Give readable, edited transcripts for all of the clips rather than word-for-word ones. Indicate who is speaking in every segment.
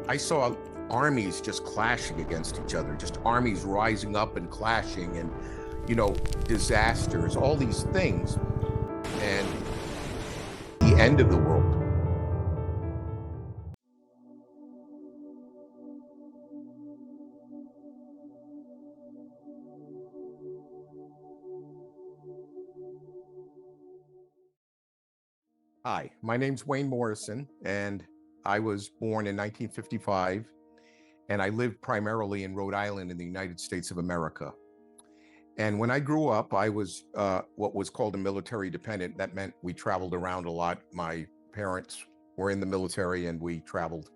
Speaker 1: I saw armies just clashing against each other, just armies rising up and clashing and, disasters, all these things. And the end of the world. Hi, my name's Wayne Morrison, and I was born in 1955, and I lived primarily in Rhode Island in the United States of America. And when I grew up, I was what was called a military dependent. That meant we traveled around a lot. My parents were in the military and we traveled.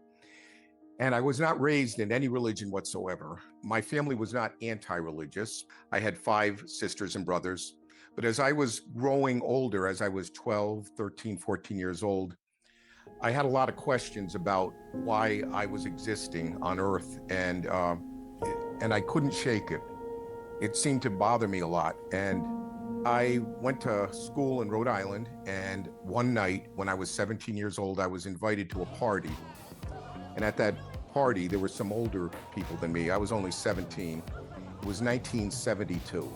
Speaker 1: And I was not raised in any religion whatsoever. My family was not anti-religious. I had 5 sisters and brothers. But as I was growing older, as I was 12, 13, 14 years old, I had a lot of questions about why I was existing on Earth, and I couldn't shake it. It seemed to bother me a lot. And I went to school in Rhode Island, and one night when I was 17 years old, I was invited to a party. And at that party, there were some older people than me. I was only 17. It was 1972.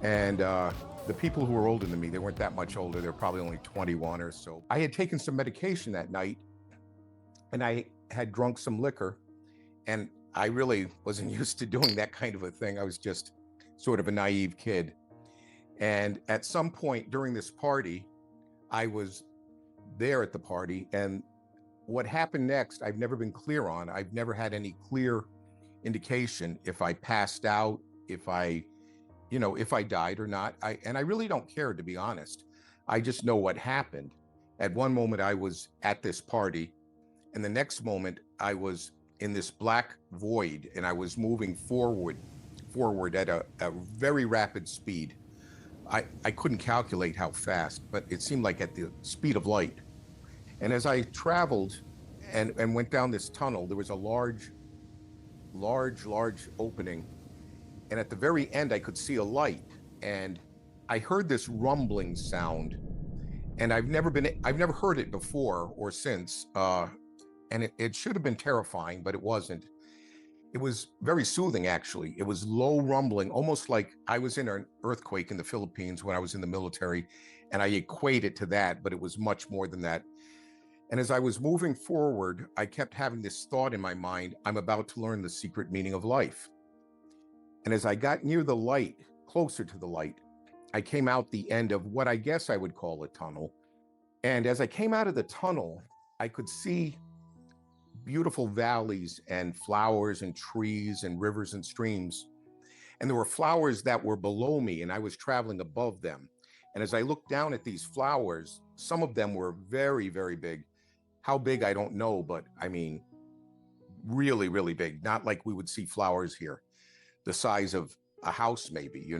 Speaker 1: And the people who were older than me, they weren't that much older. They were probably only 21 or so. I had taken some medication that night, and I had drunk some liquor, and I really wasn't used to doing that kind of a thing. I was just sort of a naive kid. And at some point during this party, I was there at the party, and what happened next, I've never been clear on. I've never had any clear indication if I passed out, if I died or not. And I really don't care, to be honest. I just know what happened. At one moment, I was at this party, and the next moment, I was in this black void, and I was moving forward at a very rapid speed. I couldn't calculate how fast, but it seemed like at the speed of light. And as I traveled and went down this tunnel, there was a large opening. And at the very end, I could see a light. And I heard this rumbling sound. And I've never heard it before or since. And it should have been terrifying, but it wasn't. It was very soothing, actually. It was low rumbling, almost like I was in an earthquake in the Philippines when I was in the military. And I equate it to that, but it was much more than that. And as I was moving forward, I kept having this thought in my mind: I'm about to learn the secret meaning of life. And as I got near the light, closer to the light, I came out the end of what I guess I would call a tunnel. And as I came out of the tunnel, I could see beautiful valleys and flowers and trees and rivers and streams. And there were flowers that were below me, and I was traveling above them. And as I looked down at these flowers, some of them were very, very big. How big, I don't know, but I mean, really, really big. Not like we would see flowers here, the size of a house, maybe,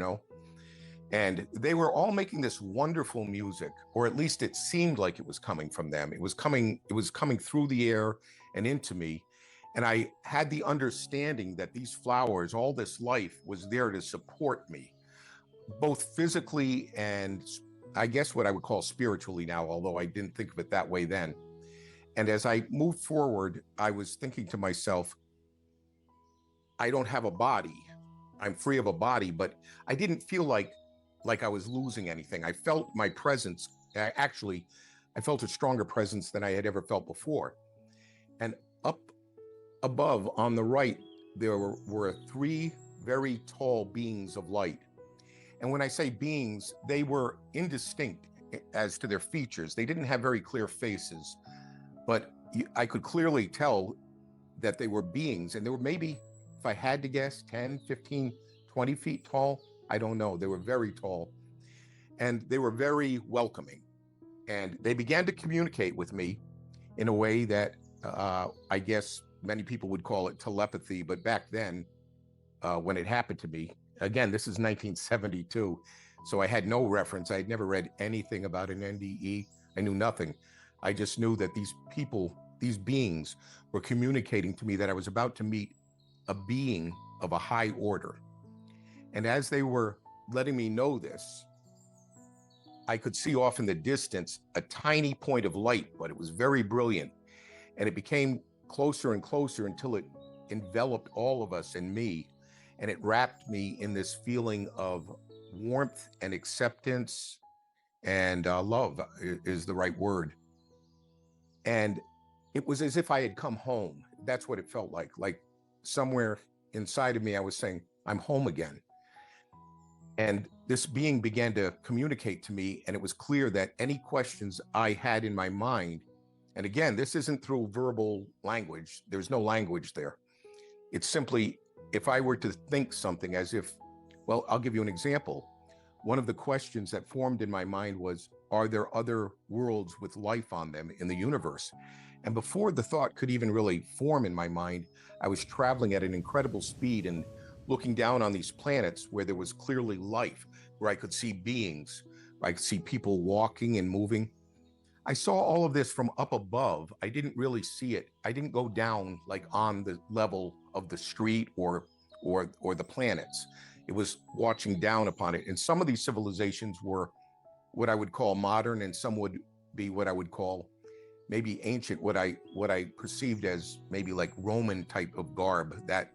Speaker 1: And they were all making this wonderful music, or at least it seemed like it was coming from them. It was coming through the air and into me. And I had the understanding that these flowers, all this life, was there to support me, both physically and I guess what I would call spiritually now, although I didn't think of it that way then. And as I moved forward, I was thinking to myself, I don't have a body. I'm free of a body, but I didn't feel like I was losing anything. I felt my presence. Actually, I felt a stronger presence than I had ever felt before. And up above on the right, there were 3 very tall beings of light. And when I say beings, they were indistinct as to their features. They didn't have very clear faces, but I could clearly tell that they were beings. And they were maybe, if I had to guess, 10, 15, 20 feet tall. I don't know. They were very tall. And they were very welcoming. And they began to communicate with me in a way that I guess many people would call it telepathy. But back then, when it happened to me, again, this is 1972. So I had no reference. I had never read anything about an NDE. I knew nothing. I just knew that these people, these beings, were communicating to me that I was about to meet a being of a high order. And as they were letting me know this, I could see off in the distance a tiny point of light, but it was very brilliant. And it became closer and closer until it enveloped all of us and me. And it wrapped me in this feeling of warmth and acceptance and love is the right word. And it was as if I had come home. That's what it felt like. Like somewhere inside of me, I was saying, I'm home again. And this being began to communicate to me, and it was clear that any questions I had in my mind, and again, this isn't through verbal language, there's no language there. It's simply, if I were to think something as if, well, I'll give you an example. One of the questions that formed in my mind was, are there other worlds with life on them in the universe? And before the thought could even really form in my mind, I was traveling at an incredible speed and looking down on these planets where there was clearly life, where I could see beings, where I could see people walking and moving. I saw all of this from up above. I didn't really see it. I didn't go down like on the level of the street or the planets. It was watching down upon it. And some of these civilizations were what I would call modern, and some would be what I would call maybe ancient, what I perceived as maybe like Roman type of garb, that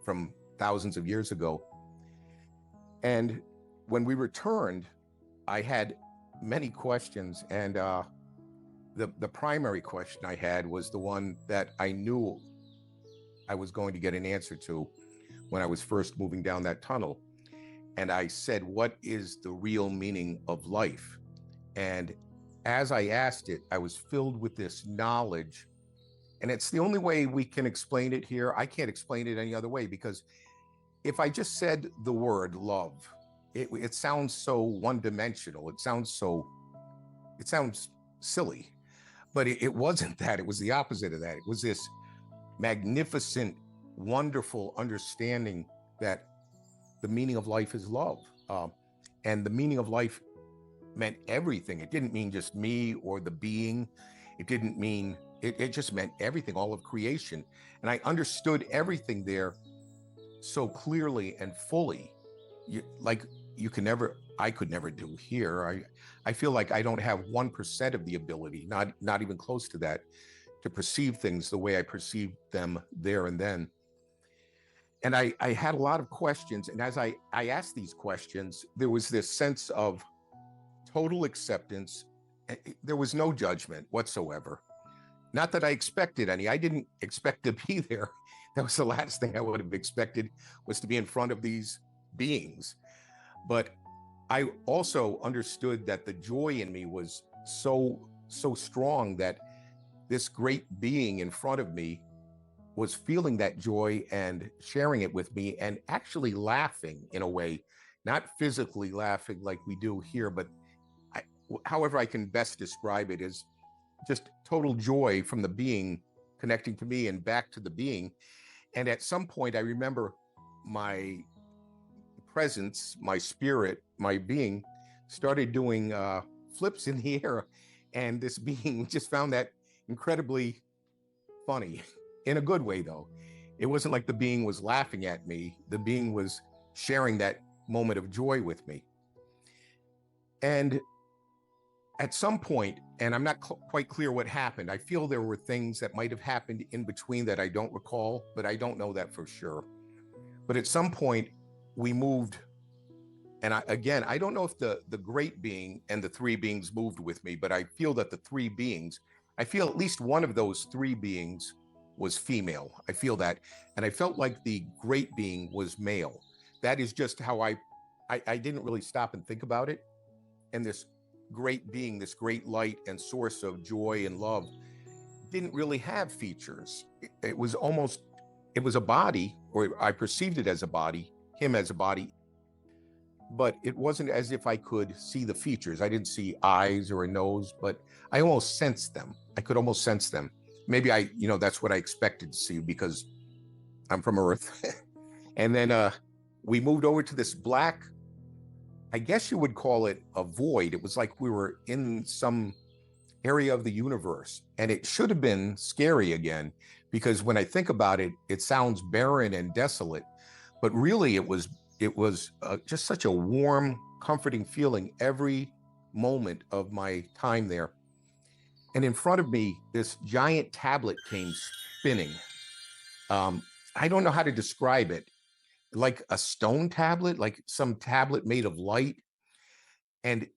Speaker 1: from thousands of years ago. And when we returned, I had many questions, and the primary question I had was the one that I knew I was going to get an answer to when I was first moving down that tunnel. And I said, what is the real meaning of life? And as I asked it, I was filled with this knowledge. And it's the only way we can explain it here. I can't explain it any other way, because if I just said the word love, it sounds so one-dimensional. It sounds silly, but it wasn't that. It was the opposite of that. It was this magnificent, wonderful understanding that the meaning of life is love. And the meaning of life meant everything. It didn't mean just me or the being. It didn't mean, it just meant everything, all of creation. And I understood everything there so clearly and fully, I could never do here. I feel like I don't have 1% of the ability, not even close to that, to perceive things the way I perceived them there and then. And I had a lot of questions. And as I asked these questions, there was this sense of total acceptance. There was no judgment whatsoever. Not that I expected any. I didn't expect to be there. That was the last thing I would have expected, was to be in front of these beings. But I also understood that the joy in me was so strong that this great being in front of me was feeling that joy and sharing it with me, and actually laughing in a way, not physically laughing like we do here, but however I can best describe it is just total joy from the being connecting to me and back to the being. And at some point, I remember my presence, my spirit, my being started doing flips in the air. And this being just found that incredibly funny, in a good way, though. It wasn't like the being was laughing at me. The being was sharing that moment of joy with me. And at some point, and I'm not quite clear what happened, I feel there were things that might have happened in between that I don't recall, but I don't know that for sure. But at some point, we moved, and I don't know if the great being and the three beings moved with me, but I feel that the three beings, I feel at least one of those three beings was female. I feel that. And I felt like the great being was male. That is just how I didn't really stop and think about it. And this great being, this great light and source of joy and love, didn't really have features. It was a body, or I perceived it as a body, him as a body, but it wasn't as if I could see the features. I didn't see eyes or a nose, but I almost sensed them. I could almost sense them. Maybe that's what I expected to see, because I'm from Earth. And then we moved over to this black, I guess you would call it a void. It was like we were in some area of the universe, and it should have been scary again, because when I think about it, it sounds barren and desolate, but really it was just such a warm, comforting feeling every moment of my time there. And in front of me, this giant tablet came spinning. Um, I don't know how to describe it. Like a stone tablet, like some tablet made of light. And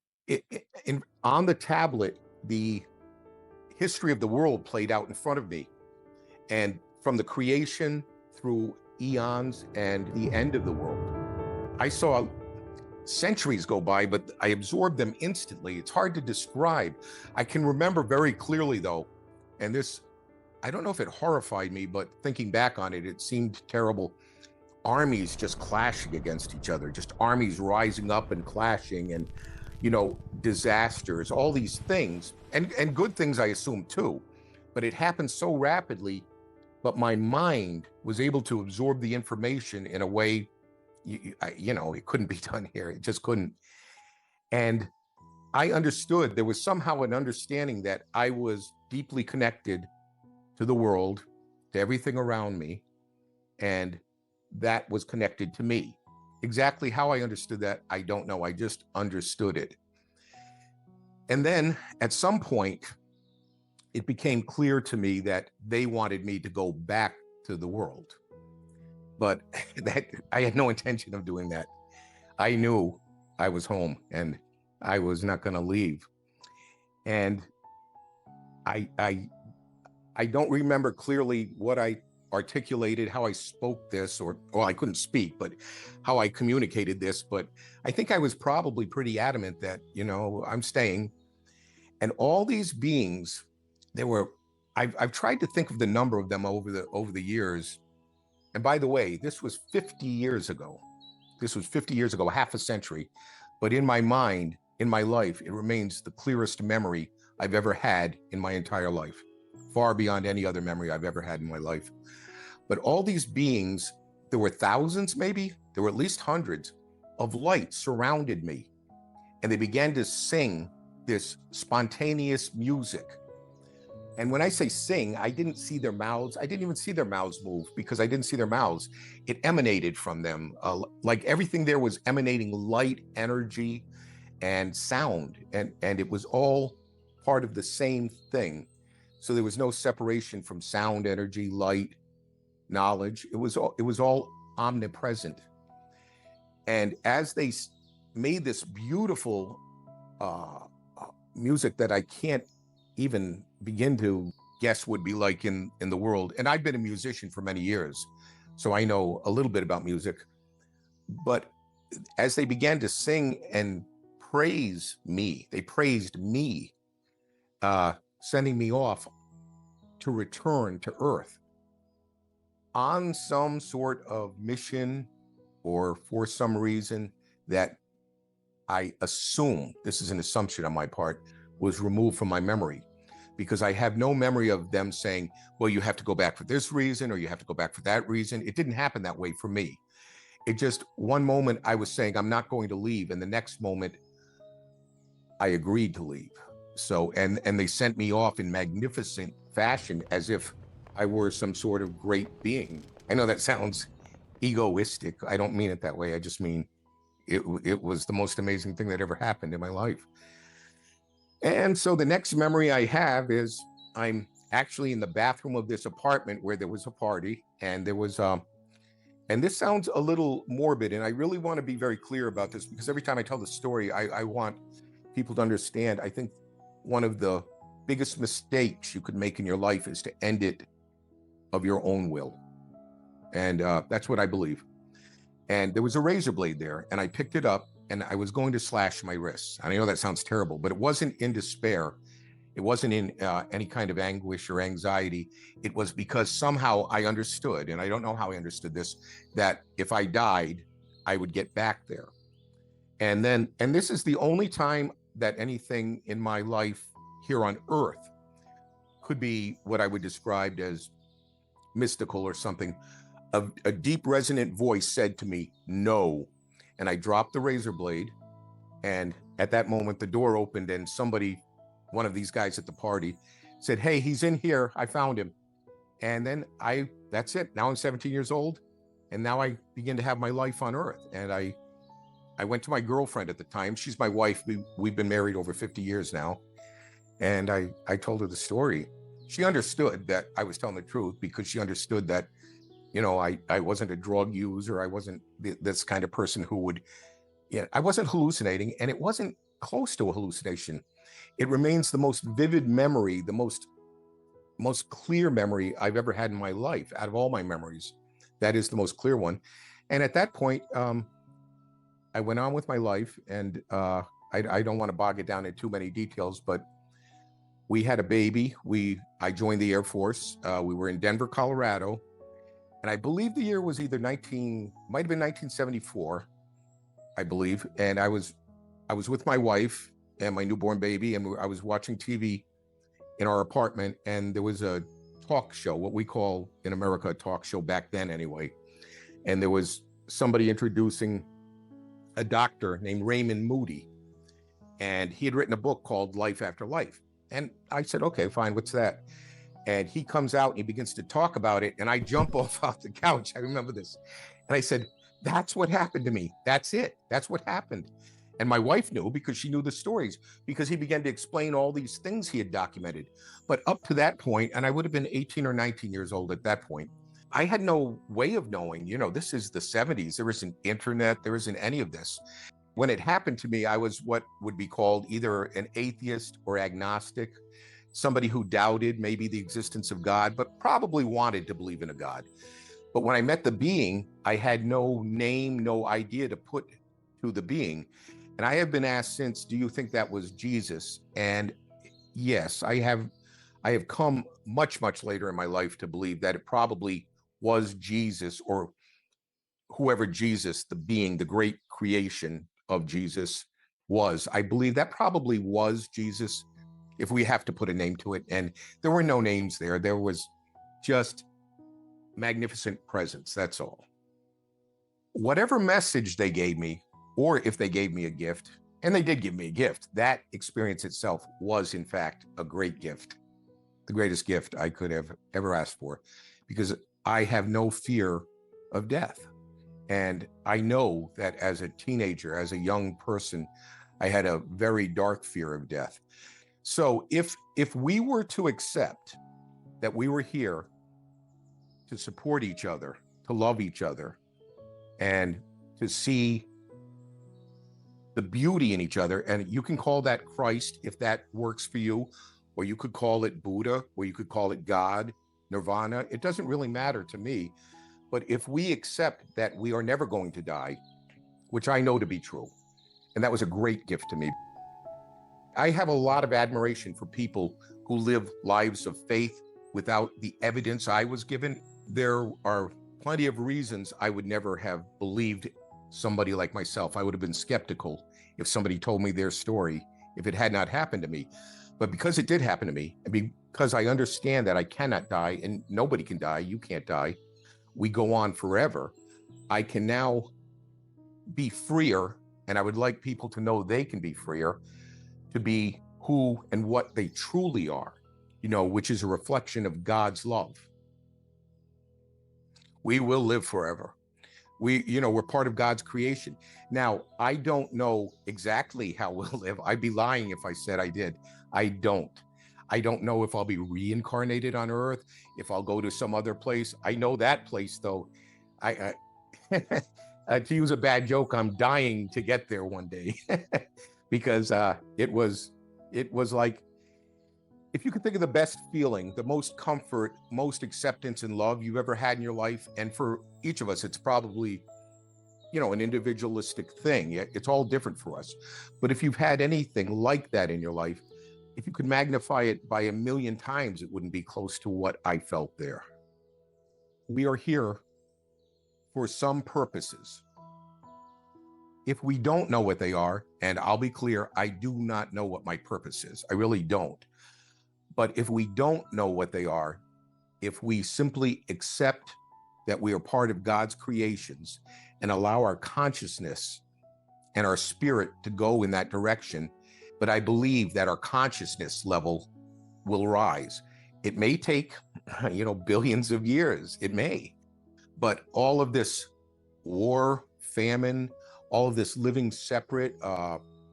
Speaker 1: on the tablet, the history of the world played out in front of me. And from the creation through eons and the end of the world, I saw centuries go by, but I absorbed them instantly. It's hard to describe. I can remember very clearly, though, and this, I don't know if it horrified me, but thinking back on it, it seemed terrible. Armies just clashing against each other, just armies rising up and clashing, and disasters, all these things, and good things, I assume, too. But it happened so rapidly, but my mind was able to absorb the information in a way, it couldn't be done here. It just couldn't. And I understood, there was somehow an understanding that I was deeply connected to the world, to everything around me, and that was connected to me. Exactly how I understood that, I don't know. I just understood it. And then at some point, it became clear to me that they wanted me to go back to the world. But that I had no intention of doing that. I knew I was home and I was not going to leave. And I don't remember clearly what I articulated, how I spoke this, or I couldn't speak, but how I communicated this. But I think I was probably pretty adamant that, I'm staying. And all these beings, I've tried to think of the number of them over the years. And by the way, this was 50 years ago. This was 50 years ago, half a century. But in my mind, in my life, it remains the clearest memory I've ever had in my entire life, far beyond any other memory I've ever had in my life. But all these beings, there were thousands, maybe, there were at least hundreds of lights surrounded me. And they began to sing this spontaneous music. And when I say sing, I didn't see their mouths. I didn't even see their mouths move because I didn't see their mouths. It emanated from them. Like everything there was emanating light, energy, and sound. And it was all part of the same thing. So there was no separation from sound, energy, light, knowledge. It was all omnipresent. And as they made this beautiful music that I can't even begin to guess would be like in the world. And I've been a musician for many years, so I know a little bit about music. But as they began to sing and praise me, they praised me, sending me off to return to Earth on some sort of mission, or for some reason that I assume, this is an assumption on my part, was removed from my memory, because I have no memory of them saying, well, you have to go back for this reason, or you have to go back for that reason. It didn't happen that way for me. It just, one moment I was saying, I'm not going to leave. And the next moment I agreed to leave. So, and they sent me off in magnificent fashion, as if I were some sort of great being. I know that sounds egoistic. I don't mean it that way. I just mean it was the most amazing thing that ever happened in my life. And so the next memory I have is I'm actually in the bathroom of this apartment where there was a party, and there was, and this sounds a little morbid, and I really want to be very clear about this, because every time I tell the story, I want people to understand. I think one of the biggest mistakes you could make in your life is to end it of your own will. And that's what I believe. And there was a razor blade there, and I picked it up, and I was going to slash my wrists. And I know that sounds terrible, but it wasn't in despair. It wasn't in any kind of anguish or anxiety. It was because somehow I understood, and I don't know how I understood this, that if I died, I would get back there. And this is the only time that anything in my life here on Earth could be what I would describe as mystical or something. A deep resonant voice said to me, no. And I dropped the razor blade. And at that moment, the door opened, and somebody, one of these guys at the party, said, hey, he's in here. I found him. And then that's it. Now I'm 17 years old. And now I begin to have my life on Earth. And I went to my girlfriend at the time. She's my wife. We've been married over 50 years now. And I told her the story. She understood that I was telling the truth because she understood that, I wasn't a drug user. I wasn't this kind of person who would, I wasn't hallucinating, and it wasn't close to a hallucination. It remains the most vivid memory, the most clear memory I've ever had in my life. Out of all my memories, that is the most clear one. And at that point, I went on with my life, and I don't want to bog it down in too many details, but we had a baby. I joined the Air Force. We were in Denver, Colorado, and I believe the year was either might have been 1974, I believe. And I was with my wife and my newborn baby, and I was watching TV in our apartment, and there was a talk show, what we call in America a talk show back then anyway. And there was somebody introducing a doctor named Raymond Moody, and he had written a book called Life After Life. And I said, okay, fine, what's that? And he comes out and he begins to talk about it, and I jump off the couch. I remember this. And I said, that's what happened to me. That's it. That's what happened. And my wife knew because she knew the stories, because he began to explain all these things he had documented. But up to that point, and I would have been 18 or 19 years old at that point, I had no way of knowing, this is the 70s. There isn't internet. There isn't any of this. When it happened to me, I was what would be called either an atheist or agnostic, somebody who doubted maybe the existence of God, but probably wanted to believe in a God. But when I met the being, I had no name, no idea to put to the being. And I have been asked since, do you think that was Jesus? And yes, I have come much, much later in my life to believe that it probably was Jesus, or whoever Jesus, the being, the great creation of Jesus was. I believe that probably was Jesus, if we have to put a name to it. And there were no names there. There was just magnificent presence. That's all. Whatever message they gave me, or if they gave me a gift, and they did give me a gift, that experience itself was, in fact, a great gift, the greatest gift I could have ever asked for, because I have no fear of death. And I know that as a teenager, as a young person, I had a very dark fear of death. So if we were to accept that we were here to support each other, to love each other, and to see the beauty in each other, and you can call that Christ if that works for you, or you could call it Buddha, or you could call it God, Nirvana, it doesn't really matter to me. But if we accept that we are never going to die, which I know to be true, and that was a great gift to me. I have a lot of admiration for people who live lives of faith without the evidence I was given. There are plenty of reasons I would never have believed somebody like myself. I would have been skeptical if somebody told me their story, if it had not happened to me. But because it did happen to me, and because I understand that I cannot die, and nobody can die, you can't die, we go on forever, I can now be freer, and I would like people to know they can be freer, to be who and what they truly are, which is a reflection of God's love. We will live forever. We're part of God's creation. Now, I don't know exactly how we'll live. I'd be lying if I said I did. I don't know if I'll be reincarnated on Earth, if I'll go to some other place. I know that place, though. I to use a bad joke, I'm dying to get there one day because it was like, if you could think of the best feeling, the most comfort, most acceptance and love you've ever had in your life, and for each of us, it's probably, an individualistic thing. It's all different for us. But if you've had anything like that in your life, if you could magnify it by 1,000,000 times, it wouldn't be close to what I felt there. We are here for some purposes. If we don't know what they are, and I'll be clear, I do not know what my purpose is. I really don't. But if we don't know what they are, if we simply accept that we are part of God's creations and allow our consciousness and our spirit to go in that direction, but I believe that our consciousness level will rise. It may take, billions of years. It may. But all of this war, famine, all of this living separate,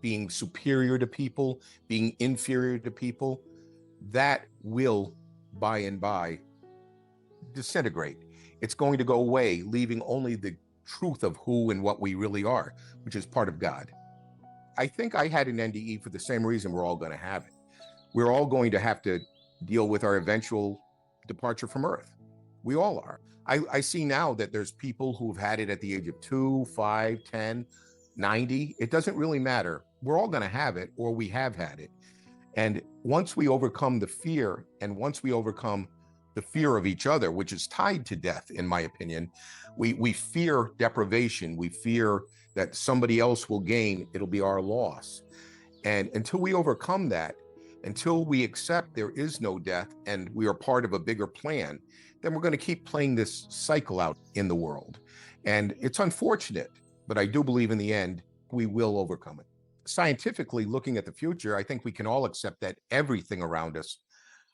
Speaker 1: being superior to people, being inferior to people, that will by and by disintegrate. It's going to go away, leaving only the truth of who and what we really are, which is part of God. I think I had an NDE for the same reason we're all going to have it. We're all going to have to deal with our eventual departure from Earth. We all are. I see now that there's people who've had it at the age of 2, 5, 10, 90. It doesn't really matter. We're all going to have it, or we have had it. And once we overcome the fear, and once we overcome the fear of each other, which is tied to death, in my opinion, we fear deprivation. We fear that somebody else will gain, it'll be our loss. And until we overcome that, until we accept there is no death and we are part of a bigger plan, then we're going to keep playing this cycle out in the world. And it's unfortunate, but I do believe in the end, we will overcome it. Scientifically, looking at the future, I think we can all accept that everything around us,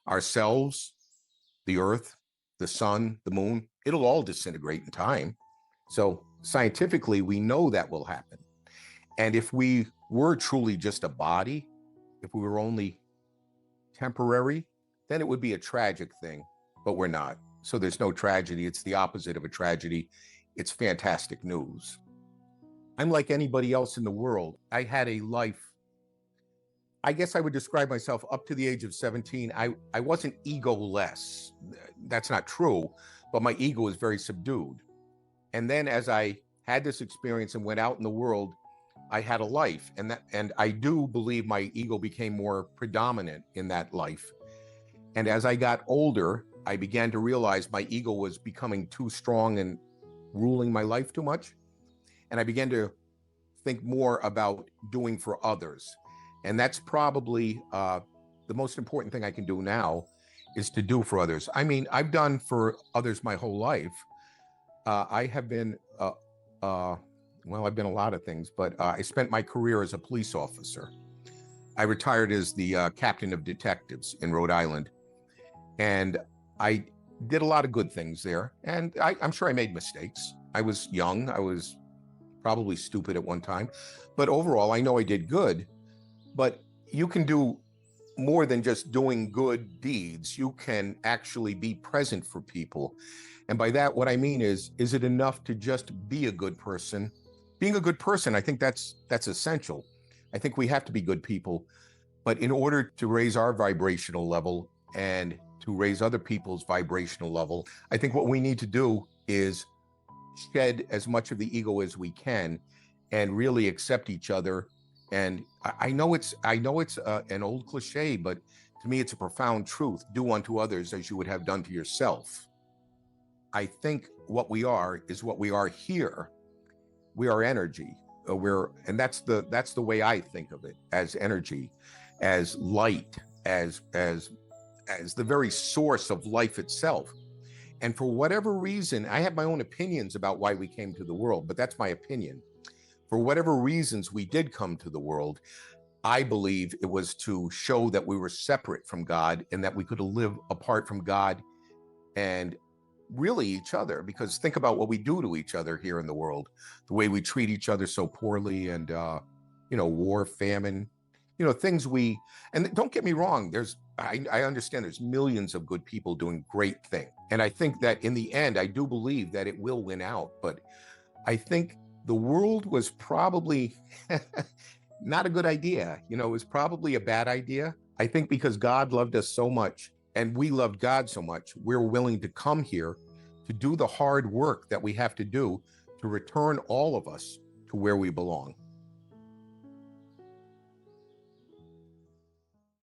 Speaker 1: ourselves, the earth, the sun, the moon, it'll all disintegrate in time. So scientifically, we know that will happen. And if we were truly just a body, if we were only temporary, then it would be a tragic thing, but we're not. So there's no tragedy. It's the opposite of a tragedy. It's fantastic news. I'm like anybody else in the world. I had a life. I guess I would describe myself up to the age of 17. I wasn't ego-less. That's not true, but my ego was very subdued. And then as I had this experience and went out in the world, I had a life, and I do believe my ego became more predominant in that life. And as I got older, I began to realize my ego was becoming too strong and ruling my life too much. And I began to think more about doing for others. And that's probably the most important thing I can do now, is to do for others. I mean, I've done for others my whole life. I have been, well, I've been a lot of things, but I spent my career as a police officer. I retired as the captain of detectives in Rhode Island. And I did a lot of good things there. And I'm sure I made mistakes. I was young. I was probably stupid at one time. But overall, I know I did good. But you can do more than just doing good deeds. You can actually be present for people. And by that, what I mean is it enough to just be a good person? Being a good person, I think that's essential. I think we have to be good people. But in order to raise our vibrational level and to raise other people's vibrational level, I think what we need to do is shed as much of the ego as we can and really accept each other. And I know it's an old cliche, but to me, it's a profound truth. Do unto others as you would have done to yourself. I think what we are is what we are here. We are energy. And that's the way I think of it, as energy, as light, as the very source of life itself. And for whatever reason, I have my own opinions about why we came to the world, but that's my opinion. For whatever reasons we did come to the world, I believe it was to show that we were separate from God and that we could live apart from God and really each other. Because think about what we do to each other here in the world, the way we treat each other so poorly, and war, famine, things and don't get me wrong, I understand there's millions of good people doing great things. And I think that in the end, I do believe that it will win out. But I think the world was probably not a good idea. It was probably a bad idea. I think because God loved us so much and we loved God so much, we're willing to come here to do the hard work that we have to do to return all of us to where we belong.